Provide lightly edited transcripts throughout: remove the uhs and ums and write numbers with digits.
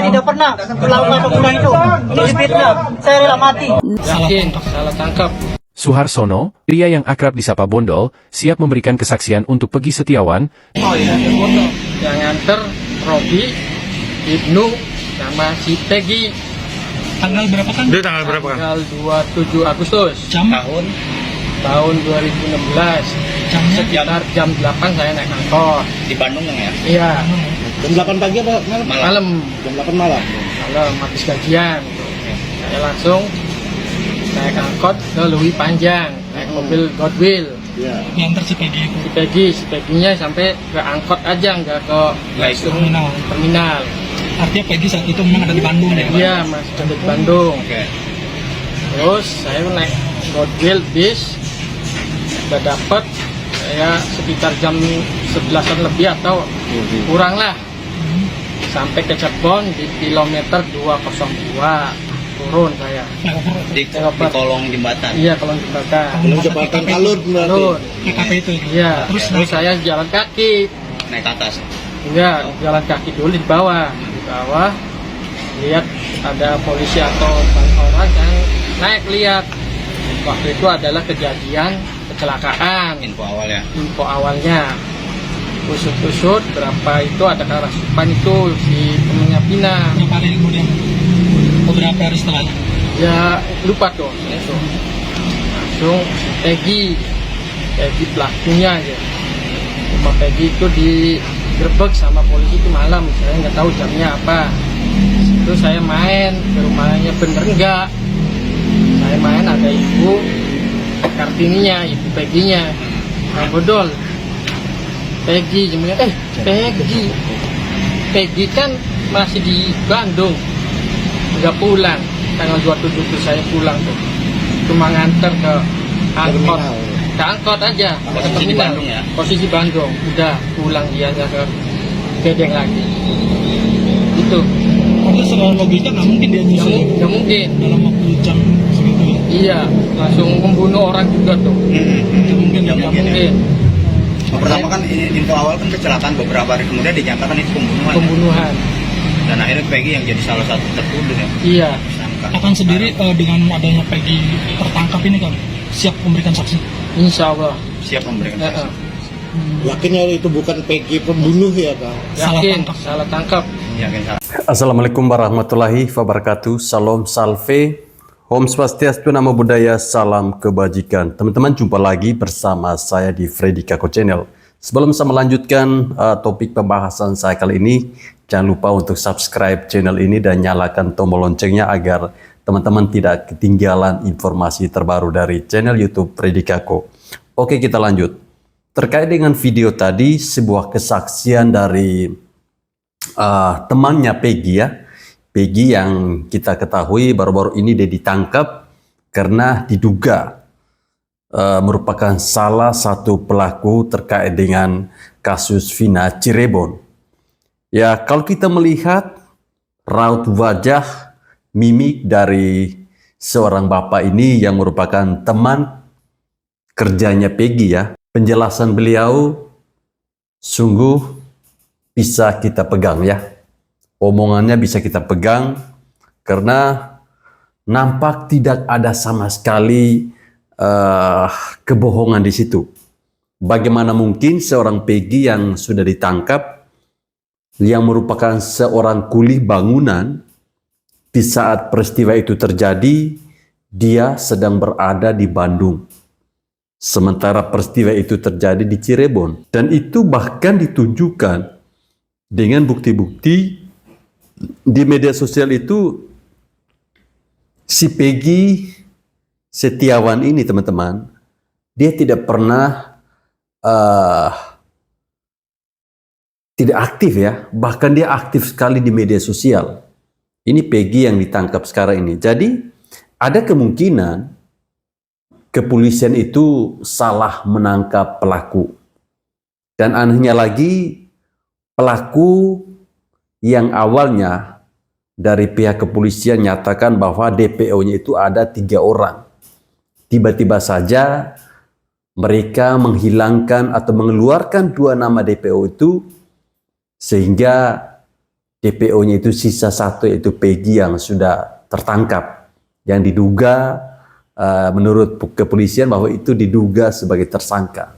tidak pernah melakukan pembunuhan itu. Ini fitnah. Saya rela mati. Yakin, salah tangkap. Suharsono, pria yang akrab disapa Bondol, siap memberikan kesaksian untuk Peggy Setiawan. Oh iya, ada foto. Yang nganter Robi, Ibnu, sama si Peggy. Tanggal berapa kan? Itu tanggal berapa kan? Tanggal 27 Agustus. Jam? Tahun 2016. Jamnya? Sekitar jam 8 saya naik angkot. Di Bandung ya? Iya, Jam 8 pagi apa malam? malam. Jam 8 malam. Malam habis gajian. Saya langsung naik angkot ke Lui Panjang, naik mobil Godwill. Iya. Yang si Peggy itu. Si Peggy-nya sampai ke angkot aja, nggak ke langsung terminal. Artinya Peggy saat itu memang ada di Bandung ya? Iya, masih ada di Bandung. Oke. Terus saya naik Godwill bis, udah dapet saya sekitar jam 11-an lebih atau kurang lah. Sampai ke Cirebon di kilometer 202 turun saya. Di kolong jembatan. Iya, kolong jembatan. Belum jembatan Kalun berarti. Turun. KKP itu. Iya. Terus saya jalan kaki. Naik ke atas. Enggak, jalan kaki dulu di bawah. Di bawah lihat ada polisi atau orang yang naik lihat. Waktu itu adalah kejadian kecelakaan. Info awal ya. Info awalnya. Usut-usut berapa itu ada kerasukan itu si temennya Pina. Berapa hari kemudian? Beberapa hari setelahnya? Ya lupa tuh. Langsung si Peggy pelakunya aja. Rumah Peggy itu digerebek sama polisi itu malam. Saya nggak tahu jamnya apa. Itu saya main ke rumahnya, bener enggak? Saya main ada ibu Kartininya, ibu Peggy-nya. Nah, bodol. Peggy, Peggy kan masih di Bandung, nggak pulang. Tanggal 27 itu saya pulang tuh, cuma nganter ke angkot, ke angkot aja, ke Posisi di terminal. Bandung ya? Posisi Bandung, udah pulang dia nggak ke Gedeng lagi. Itu Karena secara logika nggak mungkin dia nyusul nggak mungkin. dalam waktu jam segitu ya? Iya, langsung membunuh orang juga tuh. Nggak mungkin. Nggak Nggak mungkin ya? mungkin. Pertama kan info awal kan kecelakaan, beberapa hari kemudian dinyatakan itu pembunuhan. Pembunuhan. Dan akhirnya Peggy yang jadi salah satu tertuduh ya. Iya. Tersangka. Akan sendiri dengan adanya Peggy tertangkap ini kan siap memberikan saksi? Insya Allah. Siap memberikan saksi. Yakin ya itu bukan Peggy pembunuh ya, Kang? Yakin, salah tangkap. Yakin salah. Assalamualaikum warahmatullahi wabarakatuh. Salam salve. Om Swastiastu, Namo Buddhaya, salam kebajikan. Teman-teman, jumpa lagi bersama saya di Freddy Kako Channel. Sebelum saya melanjutkan topik pembahasan saya kali ini, jangan lupa untuk subscribe channel ini dan nyalakan tombol loncengnya agar teman-teman tidak ketinggalan informasi terbaru dari channel YouTube Freddy Kako. Oke, kita lanjut. Terkait dengan video tadi, sebuah kesaksian dari temannya Peggy ya. Peggy yang kita ketahui baru-baru ini dia ditangkap karena diduga merupakan salah satu pelaku terkait dengan kasus Vina Cirebon. Ya, kalau kita melihat raut wajah, mimik dari seorang bapak ini yang merupakan teman kerjanya Peggy ya, penjelasan beliau sungguh bisa kita pegang ya. Omongannya bisa kita pegang karena nampak tidak ada sama sekali kebohongan di situ. Bagaimana mungkin seorang Peggy yang sudah ditangkap, yang merupakan seorang kuli bangunan, di saat peristiwa itu terjadi, dia sedang berada di Bandung. Sementara peristiwa itu terjadi di Cirebon. Dan itu bahkan ditunjukkan dengan bukti-bukti di media sosial itu. Si Peggy Setiawan ini teman-teman, dia tidak pernah tidak aktif ya, bahkan dia aktif sekali di media sosial. Ini Peggy yang ditangkap sekarang ini. Jadi ada kemungkinan kepolisian itu salah menangkap pelaku. Dan anehnya lagi, pelaku yang awalnya dari pihak kepolisian nyatakan bahwa DPO-nya itu ada 3 orang. Tiba-tiba saja mereka menghilangkan atau mengeluarkan 2 nama DPO itu, sehingga DPO-nya itu sisa satu, yaitu Peggy yang sudah tertangkap, yang diduga menurut kepolisian bahwa itu diduga sebagai tersangka.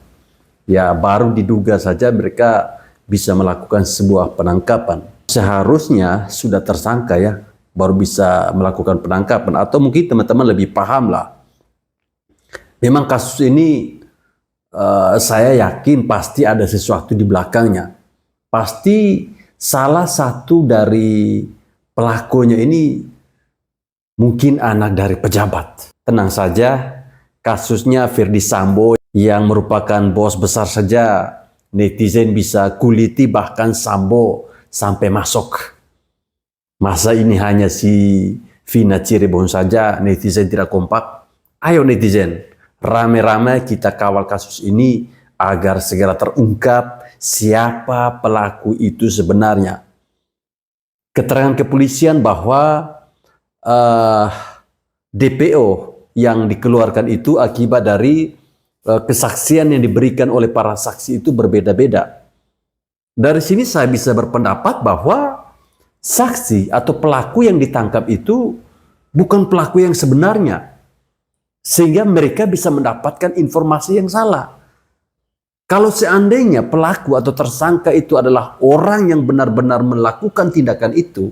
Ya, baru diduga saja mereka bisa melakukan sebuah penangkapan. Seharusnya sudah tersangka ya, baru bisa melakukan penangkapan. Atau mungkin teman-teman lebih paham lah. Memang kasus ini saya yakin pasti ada sesuatu di belakangnya. Pasti salah satu dari pelakunya ini mungkin anak dari pejabat. Tenang saja, kasusnya Ferdy Sambo yang merupakan bos besar saja, netizen bisa kuliti bahkan Sambo sampai masuk. Masa ini hanya si Vina Cirebon saja netizen tidak kompak? Ayo netizen, rame-rame kita kawal kasus ini agar segera terungkap siapa pelaku itu sebenarnya. Keterangan kepolisian bahwa DPO yang dikeluarkan itu akibat dari kesaksian yang diberikan oleh para saksi itu berbeda-beda. Dari sini saya bisa berpendapat bahwa saksi atau pelaku yang ditangkap itu bukan pelaku yang sebenarnya. Sehingga mereka bisa mendapatkan informasi yang salah. Kalau seandainya pelaku atau tersangka itu adalah orang yang benar-benar melakukan tindakan itu,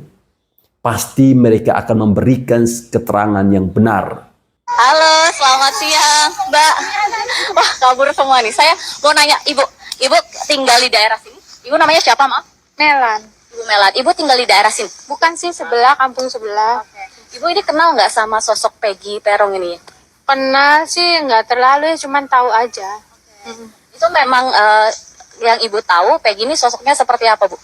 pasti mereka akan memberikan keterangan yang benar. Halo, selamat siang, Mbak. Wah, kabur semua nih. Saya mau nanya, Ibu tinggal di daerah sini? Ibu namanya siapa, maaf? Melan. Ibu Melan. Ibu tinggal di daerah sini? Bukan sih, sebelah, kampung sebelah. Ibu ini kenal nggak sama sosok Peggy Peron ini? Kenal sih, nggak terlalu, cuman tahu aja. Itu memang yang Ibu tahu, Peggy ini sosoknya seperti apa, Bu?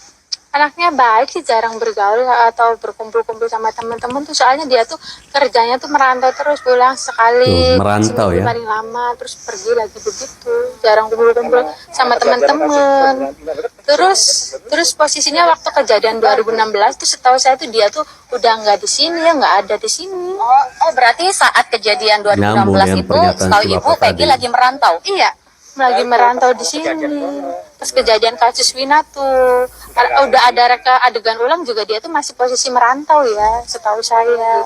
Anaknya baik sih, jarang bergaul atau berkumpul-kumpul sama teman-teman tuh. Soalnya dia tuh kerjanya tuh merantau terus, pulang sekali. Tuh, merantau ya? Paling lama, terus pergi lagi begitu. Jarang kumpul-kumpul sama teman-teman. Terus posisinya waktu kejadian 2016 tuh setahu saya tuh dia tuh udah nggak di sini ya, nggak ada di sini. Oh, berarti saat kejadian 2016 Nyambung ya, itu, pernyataan setahu si Ibu Bapak Peggy tadi. lagi merantau? Iya, lagi merantau di sini. Pas kejadian kasus Wina tuh udah ada adegan ulang juga, dia tuh masih posisi merantau ya, setahu saya.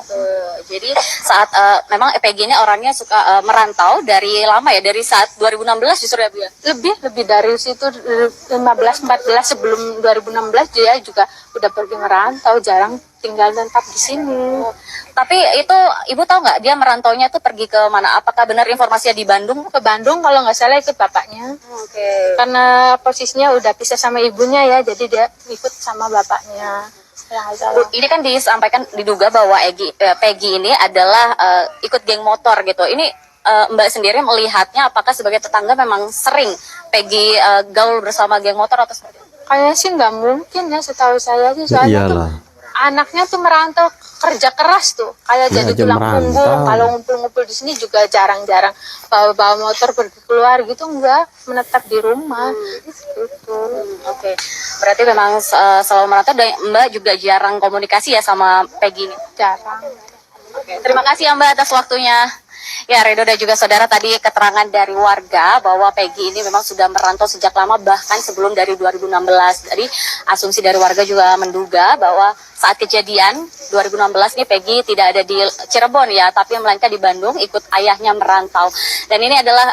Jadi saat memang Peggy ini orangnya suka merantau dari lama ya, dari saat 2016 justru ya Bu ya? Lebih dari situ, 15-14 sebelum 2016 dia juga udah pergi merantau, jarang tinggal tetap di sini. Tapi itu Ibu tahu nggak dia merantaunya tuh pergi ke mana? Apakah benar informasinya di Bandung? Ke Bandung kalau nggak salah ikut bapaknya. Oke. Karena posisinya udah pisah sama ibunya ya, jadi dia ikut sama bapaknya. Bu, ini kan disampaikan diduga bahwa Peggy ini adalah ikut geng motor gitu. Ini Mbak sendiri melihatnya apakah sebagai tetangga memang sering Peggy gaul bersama geng motor atau seperti itu? Kayaknya sih nggak mungkin ya, setahu saya sih, soalnya tuh Iyalah. anaknya tuh merantau kerja keras tuh, kayak jadi aja tulang merantau. punggung. Kalau ngumpul-ngumpul di sini juga jarang-jarang bawa motor pergi keluar gitu, enggak, menetap di rumah gitu. Oke. Berarti memang selalu merantau dan Mbak juga jarang komunikasi ya sama Peggy ini? Jarang. Oke. Terima kasih ya Mbak atas waktunya. Ya, Redo dan juga saudara, tadi keterangan dari warga bahwa Peggy ini memang sudah merantau sejak lama, bahkan sebelum dari 2016. Jadi asumsi dari warga juga menduga bahwa saat kejadian 2016 ini Peggy tidak ada di Cirebon ya, tapi melainkan di Bandung ikut ayahnya merantau. Dan ini adalah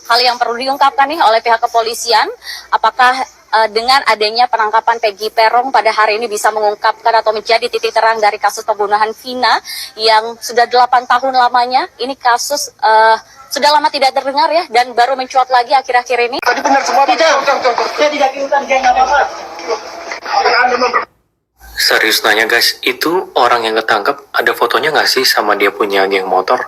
hal yang perlu diungkapkan nih oleh pihak kepolisian. Apakah dengan adanya penangkapan Peggy Peron pada hari ini bisa mengungkapkan atau menjadi titik terang dari kasus pembunuhan Vina yang sudah 8 tahun lamanya. Ini kasus sudah lama tidak terdengar ya, dan baru mencuat lagi akhir-akhir ini. Tadi benar semua, saya tidak ikutan geng apa-apa. Serius nanya guys, itu orang yang ketangkep ada fotonya nggak sih sama dia punya geng motor?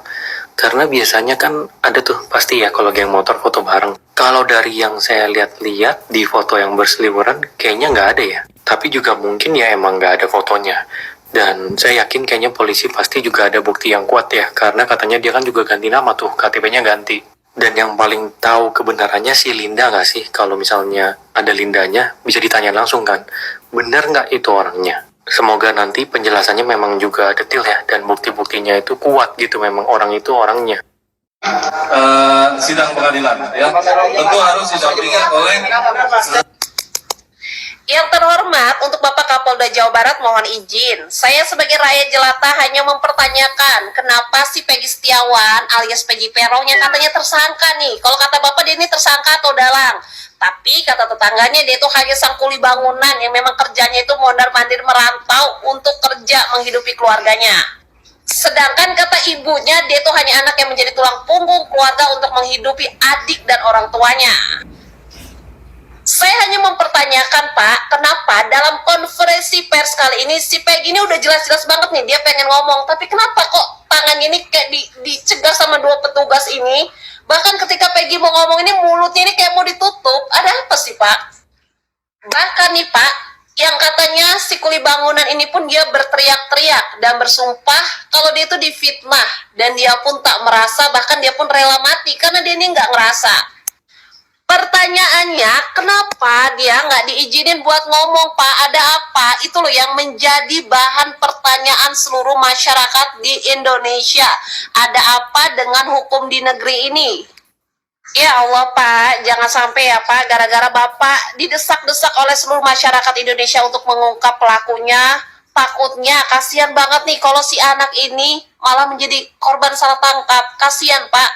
Karena biasanya kan ada tuh pasti ya kalau geng motor foto bareng. Kalau dari yang saya lihat-lihat di foto yang berseliweran kayaknya nggak ada ya. Tapi juga mungkin ya emang nggak ada fotonya. Dan saya yakin kayaknya polisi pasti juga ada bukti yang kuat ya. Karena katanya dia kan juga ganti nama tuh, KTP-nya ganti. Dan yang paling tahu kebenarannya si Linda nggak sih? Kalau misalnya ada Lindanya bisa ditanya langsung kan. Bener nggak itu orangnya? Semoga nanti penjelasannya memang juga detail ya, dan bukti-buktinya itu kuat gitu, memang orang itu orangnya. Sidang pengadilan ya tentu harus didampingi oleh Yang terhormat, untuk Bapak Kapolda Jawa Barat mohon izin. Saya sebagai rakyat jelata hanya mempertanyakan kenapa si Peggy Setiawan alias Peggy Peron yang katanya tersangka nih. Kalau kata Bapak dia ini tersangka atau dalang. Tapi kata tetangganya dia itu hanya sang kuli bangunan yang memang kerjanya itu mondar-mandir merantau untuk kerja menghidupi keluarganya. Sedangkan kata ibunya dia itu hanya anak yang menjadi tulang punggung keluarga untuk menghidupi adik dan orang tuanya. Saya hanya mempertanyakan Pak, kenapa dalam konferensi pers kali ini si Peggy ini udah jelas-jelas banget nih dia pengen ngomong, tapi kenapa kok tangannya ini kayak dicegah sama dua petugas ini? Bahkan ketika Peggy mau ngomong ini mulutnya ini kayak mau ditutup. Ada apa sih Pak? Bahkan nih Pak, yang katanya si kuli bangunan ini pun dia berteriak-teriak dan bersumpah kalau dia itu difitnah, dan dia pun tak merasa, bahkan dia pun rela mati karena dia ini nggak ngerasa. Pertanyaannya, kenapa dia nggak diizinin buat ngomong Pak? Ada apa? Itu loh yang menjadi bahan pertanyaan seluruh masyarakat di Indonesia. Ada apa dengan hukum di negeri ini? Ya Allah Pak, jangan sampai ya Pak, gara-gara Bapak didesak-desak oleh seluruh masyarakat Indonesia untuk mengungkap pelakunya. Takutnya, kasihan banget nih kalau si anak ini malah menjadi korban salah tangkap. Kasihan Pak,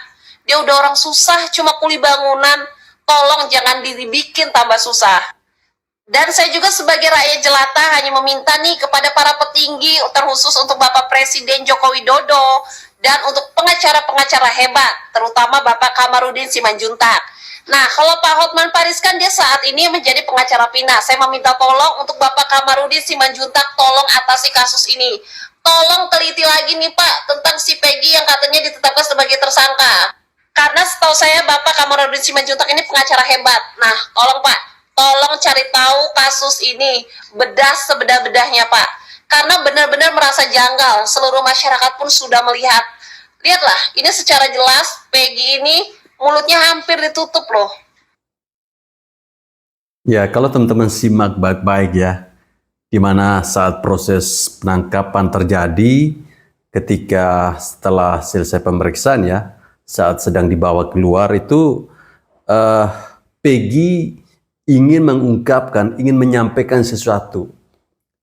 dia udah orang susah, cuma kuli bangunan. Tolong jangan dibikin tambah susah. Dan saya juga sebagai rakyat jelata hanya meminta nih kepada para petinggi, terkhusus untuk Bapak Presiden Joko Widodo dan untuk pengacara-pengacara hebat, terutama Bapak Kamarudin Simanjuntak. Nah, kalau Pak Hotman Paris kan dia saat ini menjadi pengacara PINA. Saya meminta tolong untuk Bapak Kamarudin Simanjuntak, tolong atasi kasus ini. Tolong teliti lagi nih Pak tentang si Peggy yang katanya ditetapkan sebagai tersangka. Karena setahu saya Bapak Kamarudin Simanjuntak ini pengacara hebat. Nah, tolong Pak, tolong cari tahu kasus ini, bedah sebedah-bedahnya Pak. Karena benar-benar merasa janggal, seluruh masyarakat pun sudah melihat. Lihatlah, ini secara jelas Peggy ini mulutnya hampir ditutup loh. Ya, kalau teman-teman simak baik-baik ya, di mana saat proses penangkapan terjadi, ketika setelah selesai pemeriksaan ya, saat sedang dibawa keluar itu Peggy ingin mengungkapkan, ingin menyampaikan sesuatu,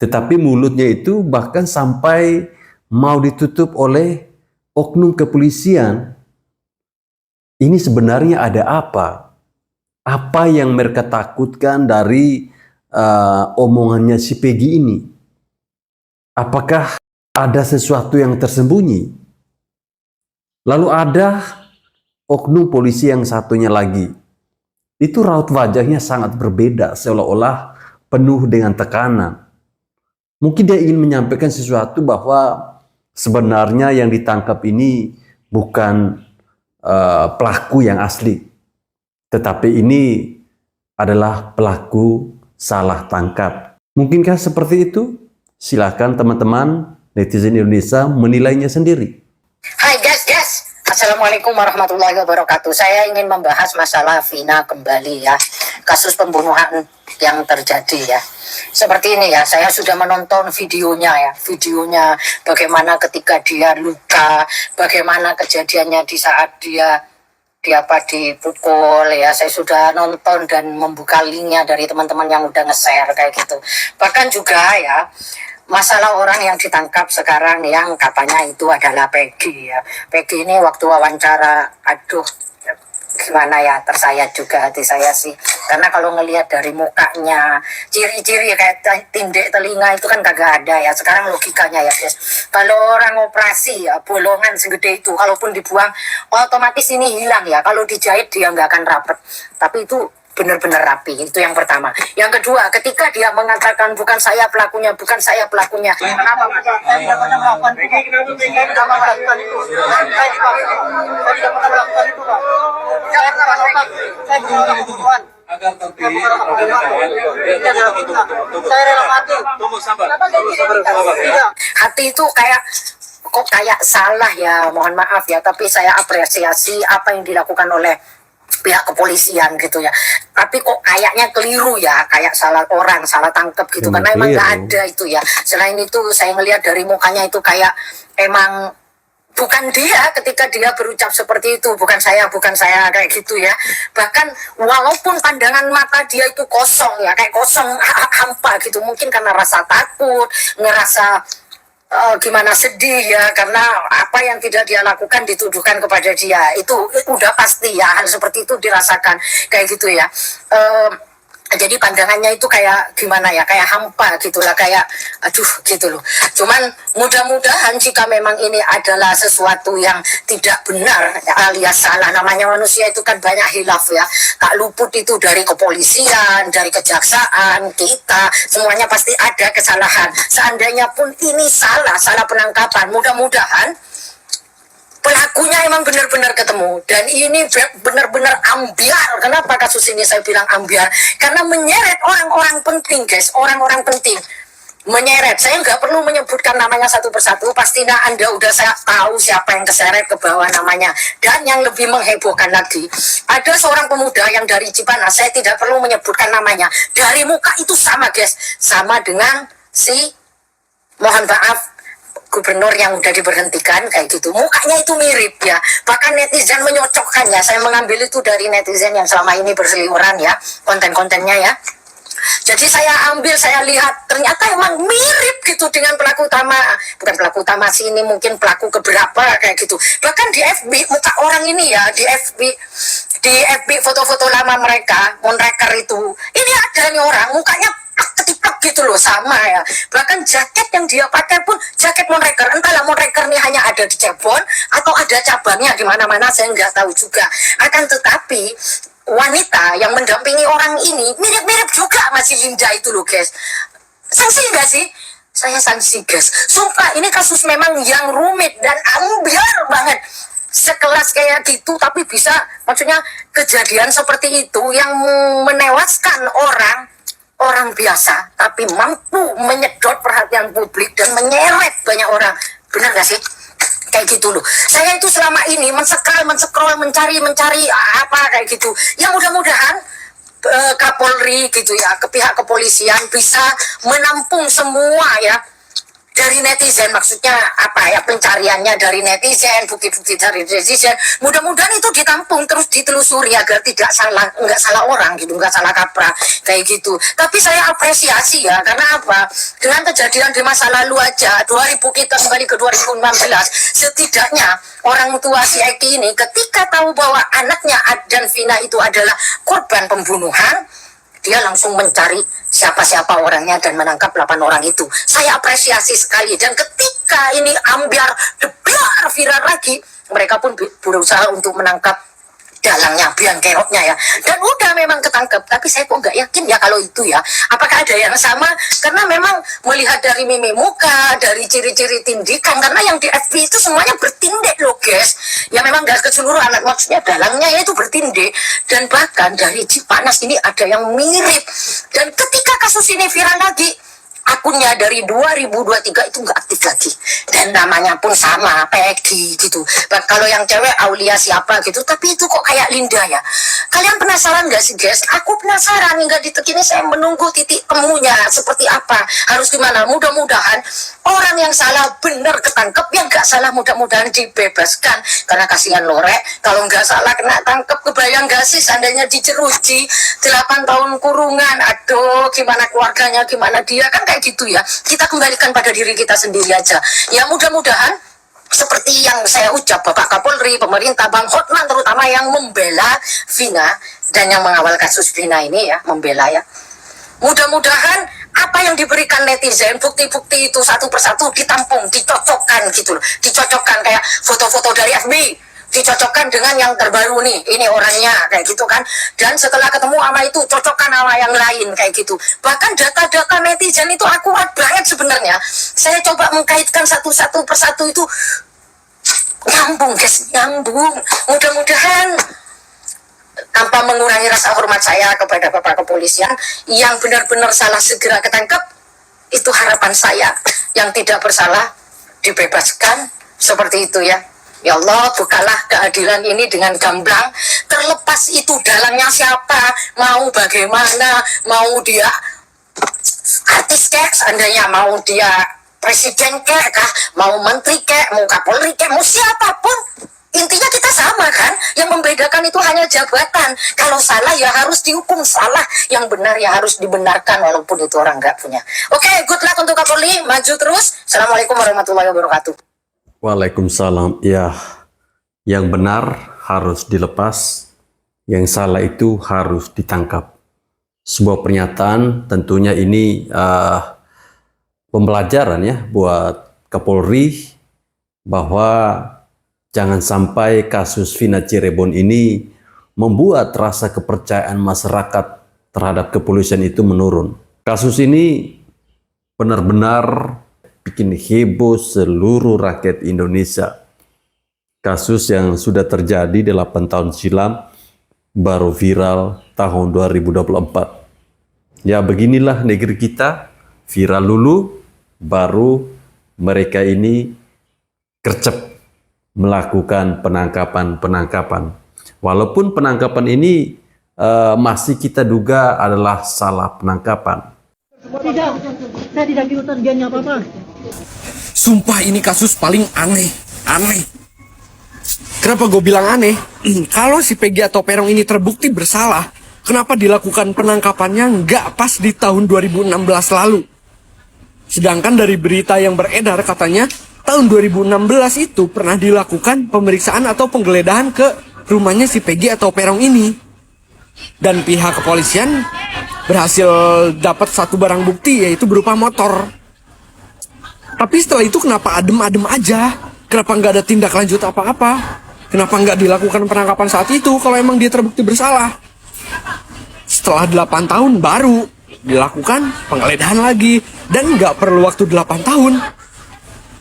tetapi mulutnya itu bahkan sampai mau ditutup oleh oknum kepolisian. Ini sebenarnya ada apa? Apa yang mereka takutkan dari omongannya si Peggy ini? Apakah ada sesuatu yang tersembunyi? Lalu ada oknum polisi yang satunya lagi. Itu raut wajahnya sangat berbeda, seolah-olah penuh dengan tekanan. Mungkin dia ingin menyampaikan sesuatu bahwa sebenarnya yang ditangkap ini bukan pelaku yang asli, tetapi ini adalah pelaku salah tangkap. Mungkinkah seperti itu? Silakan teman-teman netizen Indonesia menilainya sendiri. Hai guys, Assalamualaikum warahmatullahi wabarakatuh. Saya ingin membahas masalah Vina kembali ya, kasus pembunuhan yang terjadi ya. Seperti ini ya, saya sudah menonton videonya bagaimana ketika dia luka, bagaimana kejadiannya di saat dia dipukul ya. Saya sudah nonton dan membuka linknya dari teman-teman yang udah nge-share kayak gitu. Bahkan juga ya, masalah orang yang ditangkap sekarang yang katanya itu adalah Peggy ya. Peggy ini waktu wawancara, aduh gimana ya, tersayat juga hati saya sih. Karena kalau ngelihat dari mukanya, ciri-ciri kayak tindek telinga itu kan kagak ada ya. Sekarang logikanya ya guys, kalau orang operasi ya, bolongan segede itu, kalaupun dibuang otomatis ini hilang ya. Kalau dijahit dia nggak akan rapet. Tapi itu benar-benar rapi. Itu yang pertama. Yang kedua, ketika dia mengatakan bukan saya pelakunya, kenapa saya tidak pernah melakukan itu? Kenapa melakukan itu? Saya tidak pernah melakukan itu, Pak. Saya pernah melakukan. Saya bukan pembunuhan. Saya rela mati. Hati itu kayak salah ya, mohon maaf ya, tapi saya apresiasi apa yang dilakukan oleh pihak kepolisian gitu ya. Tapi kok kayaknya keliru ya, kayak salah orang, salah tangkap gitu, karena emang nggak ada itu ya. Selain itu saya ngelihat dari mukanya itu kayak emang bukan dia ketika dia berucap seperti itu, bukan saya kayak gitu ya. Bahkan walaupun pandangan mata dia itu kosong ya, kayak kosong hampa gitu, mungkin karena rasa takut, ngerasa gimana sedih ya, karena apa yang tidak dia lakukan dituduhkan kepada dia, itu udah pasti ya, hal seperti itu dirasakan kayak gitu ya. Jadi pandangannya itu kayak gimana ya, kayak hampa gitulah, kayak aduh gitu loh. Cuman mudah-mudahan jika memang ini adalah sesuatu yang tidak benar alias salah, namanya manusia itu kan banyak hilaf ya, tak luput itu dari kepolisian, dari kejaksaan, kita semuanya pasti ada kesalahan. Seandainya pun ini salah penangkapan, mudah-mudahan pelakunya emang benar-benar ketemu, dan ini benar-benar ambiar. Kenapa kasus ini saya bilang ambiar? Karena menyeret orang-orang penting, guys, orang-orang penting menyeret. Saya nggak perlu menyebutkan namanya satu persatu, pastinya Anda udah saya tahu siapa yang keseret ke bawah namanya. Dan yang lebih menghebohkan lagi, ada seorang pemuda yang dari Cipanas, saya tidak perlu menyebutkan namanya, dari muka itu sama, guys, sama dengan si, mohon maaf, gubernur yang udah diberhentikan kayak gitu, mukanya itu mirip ya. Bahkan netizen menyocokkannya. Saya mengambil itu dari netizen yang selama ini berseliweran ya, konten-kontennya ya. Jadi saya ambil, saya lihat, ternyata emang mirip gitu dengan pelaku utama. Bukan pelaku utama sih, ini mungkin pelaku keberapa kayak gitu. Bahkan di FB muka orang ini ya, di FB foto-foto lama mereka, Monreker itu, ini ada nih orang mukanya ketiplek gitu loh, sama ya. Bahkan jaket yang dia pakai pun jaket Monreker. Entahlah Monreker ini hanya ada di Cirebon atau ada cabangnya di mana-mana, saya nggak tahu juga. Akan tetapi wanita yang mendampingi orang ini mirip-mirip juga masih Linda itu loh, guys. Sanksi nggak sih? Saya sanksi, guys. Sumpah ini kasus memang yang rumit dan ambiar banget. Sekelas kayak gitu tapi bisa, maksudnya kejadian seperti itu yang menewaskan orang biasa tapi mampu menyedot perhatian publik dan menyeret banyak orang. Benar gak sih? Kayak gitu loh. Saya itu selama ini men-scroll, mencari apa kayak gitu. Yang mudah-mudahan Kapolri gitu ya, ke pihak kepolisian bisa menampung semua ya dari netizen, maksudnya apa ya, pencariannya dari netizen, bukti-bukti dari netizen, mudah-mudahan itu ditampung terus ditelusuri agar tidak salah, nggak salah orang gitu, nggak salah kaprah kayak gitu. Tapi saya apresiasi ya, karena apa, dengan kejadian di masa lalu aja 2000 kita kembali ke 2016, setidaknya orang tua si Eki ini ketika tahu bahwa anaknya Adnan Vina itu adalah korban pembunuhan, dia langsung mencari siapa-siapa orangnya dan menangkap 8 orang itu. Saya apresiasi sekali. Dan ketika ini ambiar debar viral lagi, mereka pun berusaha untuk menangkap dalangnya, biang keroknya ya. Dan udah memang ketangkep. Tapi saya kok nggak yakin ya kalau itu ya. Apakah ada yang sama? Karena memang melihat dari mimik muka, dari ciri-ciri tindikan. Karena yang di FB itu semuanya bertindik loh, guys. Ya memang nggak keseluruhan, maksudnya dalangnya ya itu bertindik. Dan bahkan dari Cipanas ini ada yang mirip. Dan ketika kasus ini viral lagi, akunnya dari 2023 itu nggak aktif lagi, dan namanya pun sama, Peggy gitu. Kalau yang cewek Aulia siapa gitu, tapi itu kok kayak Linda ya. Kalian penasaran nggak sih, guys? Aku penasaran, hingga detik ini saya menunggu titik temunya seperti apa, harus gimana. Mudah-mudahan orang yang salah benar ketangkep, yang nggak salah mudah-mudahan dibebaskan. Karena kasihan Lorek, kalau nggak salah kena tangkep, kebayang nggak sih seandainya dijeruji 8 tahun kurungan. Aduh, gimana keluarganya, gimana dia, kan kayak gitu ya. Kita kembalikan pada diri kita sendiri aja. Ya mudah-mudahan seperti yang saya ucap, Bapak Kapolri, pemerintah, Bang Hotman terutama yang membela Vina dan yang mengawal kasus Vina ini ya, membela ya. Mudah-mudahan apa yang diberikan netizen, bukti-bukti itu satu persatu ditampung, dicocokkan gitu loh. Dicocokkan kayak foto-foto dari FB, dicocokkan dengan yang terbaru nih, ini orangnya kayak gitu kan. Dan setelah ketemu sama itu cocokkan sama yang lain kayak gitu. Bahkan data-data netizen itu akurat banget sebenarnya. Saya coba mengkaitkan satu persatu itu nyambung, guys, nyambung. Mudah-mudahan tanpa mengurangi rasa hormat saya kepada Bapak Kepolisian, yang benar-benar salah segera ketangkap. Itu harapan saya. Yang tidak bersalah dibebaskan, seperti itu ya. Ya Allah, bukalah keadilan ini dengan gamblang. Terlepas itu dalangnya siapa, mau bagaimana, mau dia artis kek, seandainya mau dia presiden kah, mau menteri kah, mau kapolri kah, mau siapapun. Intinya kita sama kan, yang membedakan itu hanya jabatan. Kalau salah ya harus dihukum salah, yang benar ya harus dibenarkan walaupun itu orang nggak punya. Oke, good luck untuk Kapolri, maju terus. Assalamualaikum warahmatullahi wabarakatuh. Waalaikumsalam. Ya, yang benar harus dilepas, yang salah itu harus ditangkap. Sebuah pernyataan tentunya ini pembelajaran ya buat Kapolri bahwa jangan sampai kasus Vina Cirebon ini membuat rasa kepercayaan masyarakat terhadap kepolisian itu menurun. Kasus ini benar-benar bikin heboh seluruh rakyat Indonesia. Kasus yang sudah terjadi 8 tahun silam baru viral tahun 2024. Ya beginilah negeri kita, viral dulu, baru mereka ini gercep melakukan penangkapan-penangkapan. Walaupun penangkapan ini masih kita duga adalah salah penangkapan. Tidak, saya tidak diutus gennya apa-apa. Sumpah ini kasus paling aneh. Kenapa gue bilang aneh? Kalau si Peggy atau Peron ini terbukti bersalah, kenapa dilakukan penangkapannya nggak pas di tahun 2016 lalu? Sedangkan dari berita yang beredar katanya tahun 2016 itu pernah dilakukan pemeriksaan atau penggeledahan ke rumahnya si Peggy atau Peron ini. Dan pihak kepolisian berhasil dapat satu barang bukti, yaitu berupa motor. Tapi setelah itu kenapa adem-adem aja? Kenapa nggak ada tindak lanjut apa-apa? Kenapa nggak dilakukan penangkapan saat itu kalau emang dia terbukti bersalah? Setelah 8 tahun baru dilakukan penggeledahan lagi. Dan nggak perlu waktu 8 tahun.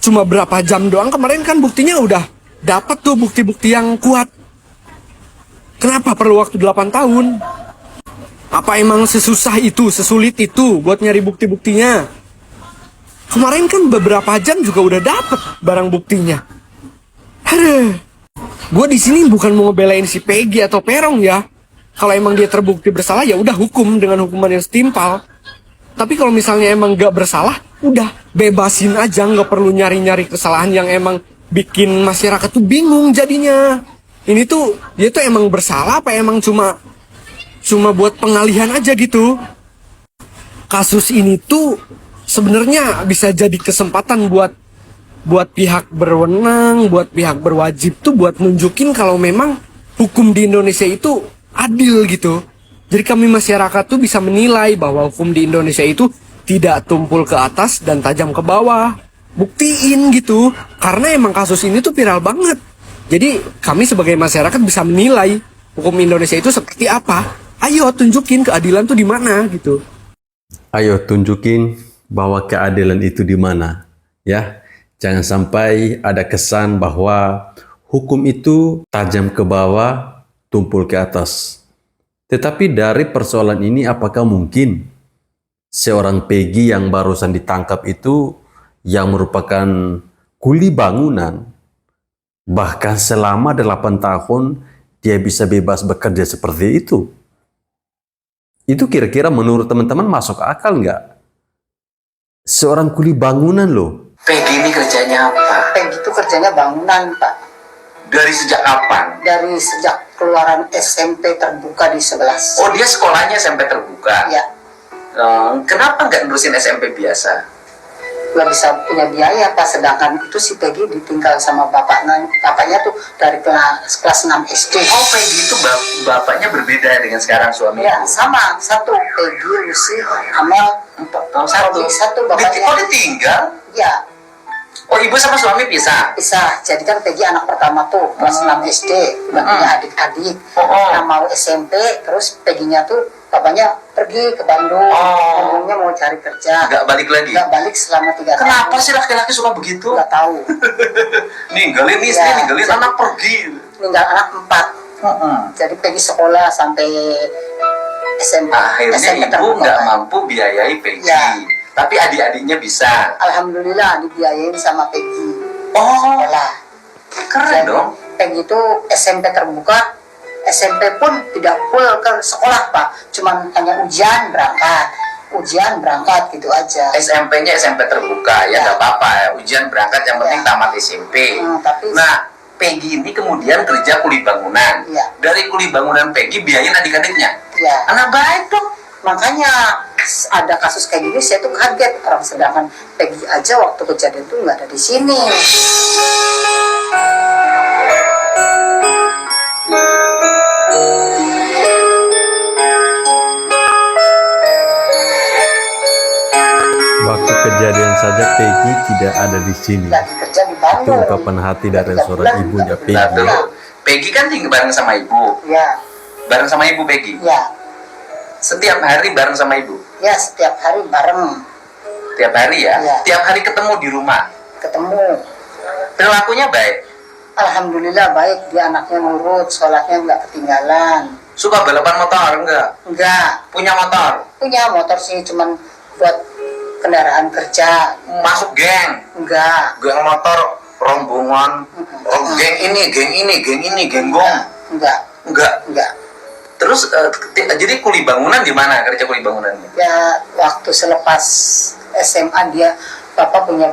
Cuma berapa jam doang kemarin kan buktinya udah dapat tuh bukti-bukti yang kuat. Kenapa perlu waktu 8 tahun? Apa emang sesusah itu, sesulit itu buat nyari bukti-buktinya? Kemarin kan beberapa jam juga udah dapet barang buktinya. Aduh, gue di sini bukan mau ngebelain si Peggy atau Peron ya. Kalau emang dia terbukti bersalah ya udah hukum dengan hukuman yang setimpal. Tapi kalau misalnya emang gak bersalah, udah bebasin aja, nggak perlu nyari-nyari kesalahan yang emang bikin masyarakat tuh bingung jadinya. Ini tuh dia tuh emang bersalah apa emang cuma buat pengalihan aja gitu. Kasus ini tuh sebenarnya bisa jadi kesempatan buat pihak berwenang, buat pihak berwajib tuh buat nunjukin kalau memang hukum di Indonesia itu adil gitu. Jadi kami masyarakat tuh bisa menilai bahwa hukum di Indonesia itu tidak tumpul ke atas dan tajam ke bawah. Buktiin gitu. Karena emang kasus ini tuh viral banget. Jadi kami sebagai masyarakat bisa menilai hukum Indonesia itu seperti apa. Ayo tunjukin keadilan tuh di mana gitu. Ayo tunjukin bahwa keadilan itu di mana, ya. Jangan sampai ada kesan bahwa hukum itu tajam ke bawah, tumpul ke atas. Tetapi dari persoalan ini apakah mungkin seorang Peggy yang barusan ditangkap itu yang merupakan kuli bangunan, bahkan selama 8 tahun dia bisa bebas bekerja seperti itu? Itu kira-kira menurut teman-teman masuk akal nggak? Seorang kuli bangunan loh. Peggy ini kerjanya apa? Peggy itu kerjanya bangunan, Pak. Dari sejak kapan? Dari sejak keluaran SMP terbuka di 11. Oh, dia sekolahnya SMP terbuka? Ya. Kenapa nggak nerusin SMP biasa? Nggak bisa punya biaya, Pak. Sedangkan itu si Peggy ditinggal sama bapaknya tuh dari kelas 6 SD. Oh, Peggy itu bapaknya berbeda dengan sekarang suami? Ya, sama. Satu. Peggy, Lucy, Amel. Satu bapaknya. Oh, ditinggal? Ya. Oh, ibu sama suami pisah? Pisah. Jadi kan Peggy anak pertama tuh, kelas 6 SD. Udah punya adik-adik. Nah, mau SMP, terus Peggy-nya tuh bapaknya pergi ke Bandung. Bandungnya mau cari kerja. Nggak balik lagi? Nggak balik selama 3 tahun. Kenapa sih laki-laki suka begitu? Nggak tahu. Ninggalin istri, ninggalin anak pergi. Ninggal anak 4. Jadi Peggy sekolah sampai SMP. Akhirnya ibu nggak mampu biayai Peggy. Ya. Tapi adik-adiknya bisa. Alhamdulillah dibiayain sama Peggy. Oh, sekolah. Keren dong. Peggy itu SMP terbuka. SMP pun tidak full ke sekolah, Pak. Cuman hanya ujian berangkat. ujian berangkat gitu aja. SMP-nya SMP terbuka ya nggak apa-apa ya, ujian berangkat yang penting tamat SMP. Tapi Nah, Peggy ini kemudian kerja kuli bangunan. Dari kuli bangunan Peggy biayain adik-adiknya. Anak baik dong. Makanya ada kasus kayak gini saya tuh kaget, orang sedangkan Peggy aja waktu kejadian tuh nggak ada di sini. Waktu kejadian saja Peggy tidak ada di sini. Lagi kerja di Itu Bandung. ungkapan hati dari seorang ibunya Nah, Peggy. dulu Peggy kan tinggal bareng sama ibu. Ya, Bareng sama ibu Peggy. ya, Setiap hari bareng sama ibu. ya setiap hari bareng Tiap hari ya. Iya. Tiap hari ketemu di rumah. ketemu. Perilakunya baik. Alhamdulillah baik, dia anaknya nurut, sholatnya nggak ketinggalan. Suka balapan motor enggak? Enggak, Punya motor. punya motor sih cuman buat kendaraan kerja. Masuk geng. Enggak, Geng motor rombongan. Oh, geng ini, geng ini, geng ini, geng gong. enggak, Enggak. enggak. Terus jadi kuli bangunan di mana kerja kuli bangunannya? Ya waktu selepas SMA dia bapaknya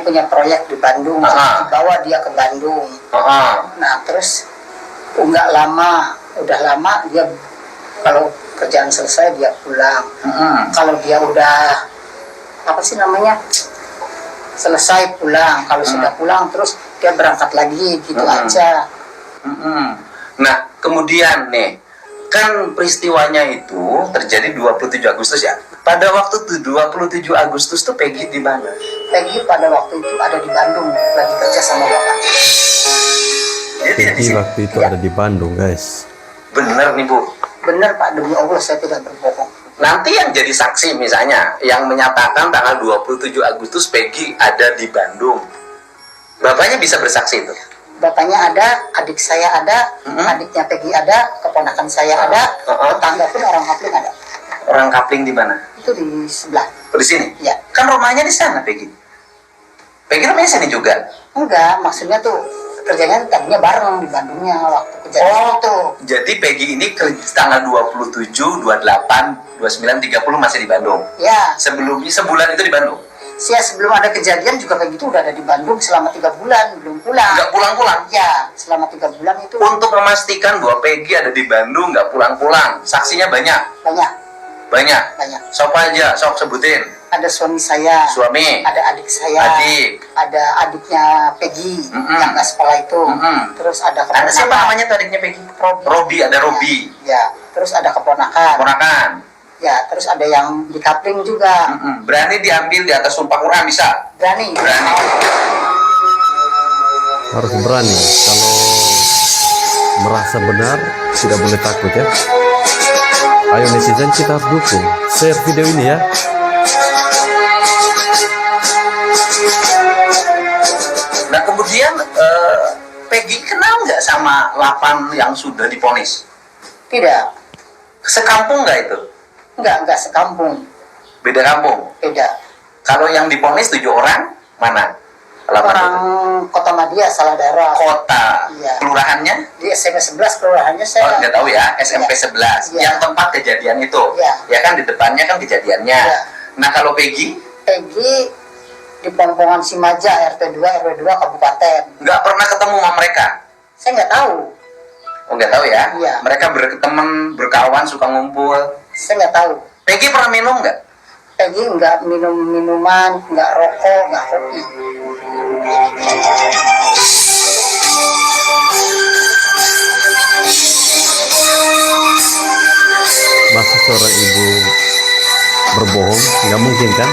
punya proyek di Bandung, dibawa dia ke Bandung. Nah terus nggak lama, udah lama dia kalau kerjaan selesai dia pulang. Kalau dia udah apa sih namanya selesai pulang, kalau sudah pulang terus dia berangkat lagi gitu aja. Nah kemudian nih kan peristiwanya itu terjadi 27 Agustus ya. Pada waktu itu 27 Agustus tuh Peggy di mana? Peggy pada waktu itu ada di Bandung lagi kerja sama bapak. Peggy waktu itu ada di Bandung, guys. Bener nih Bu. Bener Pak, demi Allah saya tidak berbohong. Nanti yang jadi saksi misalnya yang menyatakan tanggal 27 Agustus Peggy ada di Bandung. Bapaknya bisa bersaksi itu. Bapaknya ada, adik saya ada, adiknya Peggy ada, keponakan saya ada, tetangga pun orang Kapling ada. Orang Kapling di mana? Itu di sebelah. Oh, di sini? Ya. Kan rumahnya di sana Peggy. Peggy rumahnya sini juga. Enggak, maksudnya tuh kerjanya tadinya bareng di Bandungnya waktu kejadian itu. Jadi Peggy ini tanggal 27, 28, 29, 30 masih di Bandung. Ya. Sebelumnya sebulan itu di Bandung. Sebelum ada kejadian juga Peggy itu udah ada di Bandung selama 3 bulan, belum pulang. Nggak pulang-pulang? Ya, selama 3 bulan itu. Untuk memastikan bahwa Peggy ada di Bandung nggak pulang-pulang, saksinya banyak. Banyak. Banyak. Banyak. Siapa aja? Sok sebutin. Ada suami saya. Suami. Ada adik saya. Adik. Ada adiknya Peggy yang nggak sekolah itu. Terus ada keponakan. Ada siapa namanya tuh adiknya Peggy? Robi. Ada Robi. Ya. Terus ada keponakan. Keponakan. Ya. Terus ada yang di Kapling juga. Berani diambil di atas sumpah Quran bisa? Berani. Berani. Harus berani. Kalau merasa benar, tidak boleh takut ya. Ayo netizen, kita harus dukung. Share video ini ya. Nah kemudian Peggy kenal nggak sama 8 yang sudah divonis? Tidak. Sekampung nggak itu? Enggak sekampung. Beda kampung? Beda. Kalau yang divonis 7 orang, mana? Orang Kota Madia, salah daerah. Kota. Iya. Kelurahannya? Di SMP 11 kelurahannya Oh, saya. nggak tahu ya, SMP 11. Iya. Yang tempat kejadian itu. Iya. Ya kan di depannya kan kejadiannya. Iya. Nah kalau Peggy? Peggy di Pongpongan Simaja, RT 2, RW 2, Kabupaten. Nggak pernah ketemu sama mereka? Saya nggak tahu. Oh nggak tahu ya? Iya. Mereka berteman, berkawan, suka ngumpul. Saya nggak tahu. Peggy pernah minum nggak? Peggy nggak minum minuman, nggak rokok, nggak kopi. Masa seorang ibu berbohong? Nggak mungkin kan?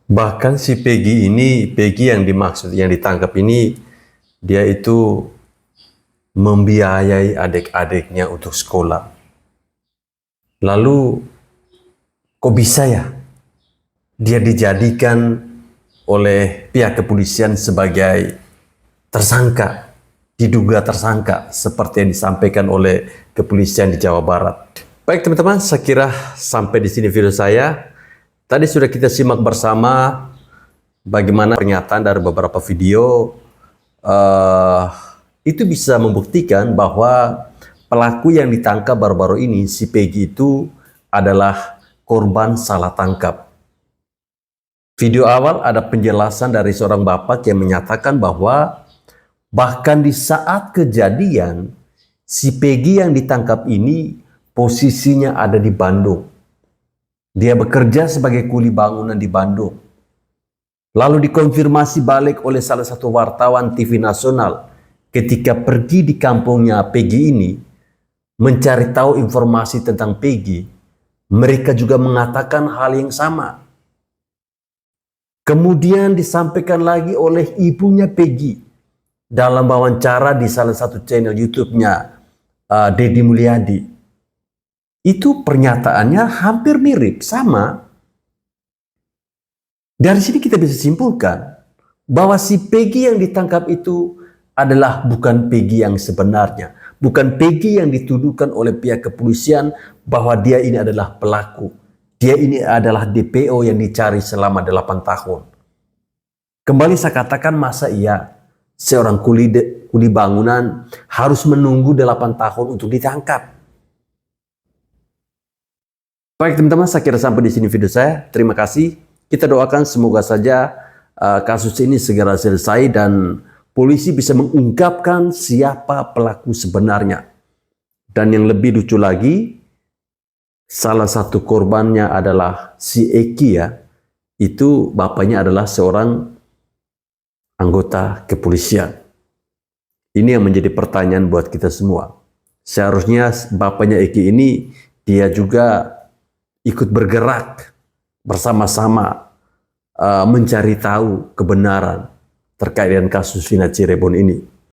Bahkan si Peggy ini, Peggy yang dimaksud, yang ditangkap ini, dia itu membiayai adik-adiknya untuk sekolah. Lalu, kok bisa ya? Dia dijadikan oleh pihak kepolisian sebagai tersangka, diduga tersangka, seperti yang disampaikan oleh kepolisian di Jawa Barat. Baik teman-teman, saya kira sampai di sini video saya. Tadi sudah kita simak bersama bagaimana pernyataan dari beberapa video. Itu bisa membuktikan bahwa pelaku yang ditangkap baru-baru ini, si Peggy itu adalah korban salah tangkap. Video awal ada penjelasan dari seorang bapak yang menyatakan bahwa bahkan di saat kejadian, si Peggy yang ditangkap ini posisinya ada di Bandung. Dia bekerja sebagai kuli bangunan di Bandung. Lalu dikonfirmasi balik oleh salah satu wartawan TV nasional ketika pergi di kampungnya Peggy ini mencari tahu informasi tentang Peggy. Mereka juga mengatakan hal yang sama. Kemudian disampaikan lagi oleh ibunya Peggy dalam wawancara di salah satu channel YouTube-nya Deddy Mulyadi. Itu pernyataannya hampir mirip, sama. Dari sini kita bisa simpulkan bahwa si Peggy yang ditangkap itu adalah bukan Peggy yang sebenarnya. Bukan Peggy yang dituduhkan oleh pihak kepolisian bahwa dia ini adalah pelaku. Dia ini adalah DPO yang dicari selama 8 tahun. Kembali saya katakan, masa iya seorang kuli bangunan harus menunggu 8 tahun untuk ditangkap? Baik teman-teman, saya kira sampai di sini video saya. Terima kasih. Kita doakan semoga saja kasus ini segera selesai dan polisi bisa mengungkapkan siapa pelaku sebenarnya. Dan yang lebih lucu lagi, salah satu korbannya adalah si Eki ya. Itu bapaknya adalah seorang anggota kepolisian. Ini yang menjadi pertanyaan buat kita semua. Seharusnya bapaknya Eki ini dia juga ikut bergerak bersama-sama mencari tahu kebenaran terkait dengan kasus Vina Cirebon ini.